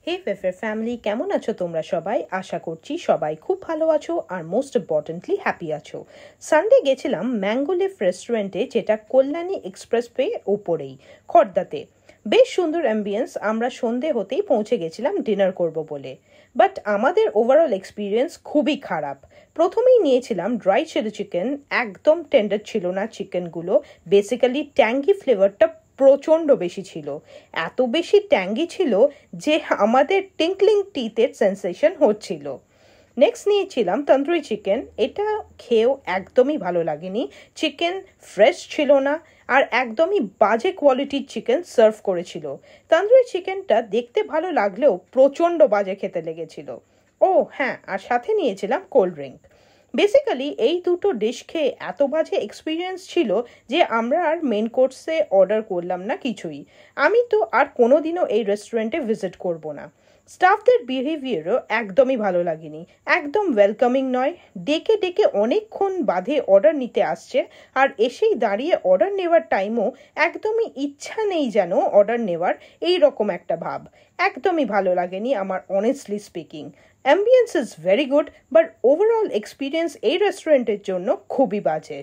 হে ফেফের family, কেমন আছো তোমরা সবাই? আশা করছি সবাই খুব ভালো আছো আর মোস্ট ইম্পর্টেন্টলি হ্যাপি আছো। সানডে গেছিলাম ম্যাঙ্গো লিফ রেস্টুরেন্টে, যেটা কল্যাণী এক্সপ্রেসওয়ে ওপরেই, খড়দাতে। বেশ সুন্দর অ্যাম্বিয়েন্স। আমরা সন্ধে হতেই পৌঁছে গেছিলাম ডিনার করব বলে, বাট আমাদের ওভারঅল এক্সপিরিয়েন্স খুবই খারাপ। প্রথমেই নিয়েছিলাম ড্রাই চিলি চিকেন। একদম টেন্ডার ছিল না চিকেনগুলো। বেসিক্যালি ট্যাঙ্গি ফ্লেভারটা প্রচণ্ড বেশি ছিল। এত বেশি ট্যাঙ্গি ছিল যে আমাদের টিঙ্কলিং টিথের সেন্সেশন হচ্ছিল। নেক্সট নিয়েছিলাম তন্দুরি চিকেন। এটা খেয়েও একদমই ভালো লাগেনি। চিকেন ফ্রেশ ছিল না আর একদমই বাজে কোয়ালিটির চিকেন সার্ভ করেছিল। তন্দুরি চিকেনটা দেখতে ভালো লাগলেও প্রচণ্ড বাজে খেতে লেগেছিল। ও হ্যাঁ, আর সাথে নিয়েছিলাম কোল্ড ড্রিঙ্ক। বেসিক্যালি এই দুটো ডিশ খেয়ে এত বাজে এক্সপিরিয়েন্স ছিল যে আমরা আর মেন কোর্সে অর্ডার করলাম না কিছুই। আমি তো আর কোনোদিনও এই রেস্টুরেন্টে ভিজিট করব না। স্টাফদের বিহেভিয়ারও একদমই ভালো লাগেনি। একদম ওয়েলকামিং নয়। ডেকে ডেকে অনেকক্ষণ বাদে অর্ডার নিতে আসছে, আর এসেই দাঁড়িয়ে অর্ডার নেওয়ার টাইমও একদমই ইচ্ছা নেই যেন অর্ডার নেওয়ার, এই রকম একটা ভাব। একদমই ভালো লাগেনি আমার, honestly speaking. Ambience is very good, but overall experience এই রেস্টুরেন্টের জন্য খুবই বাজে।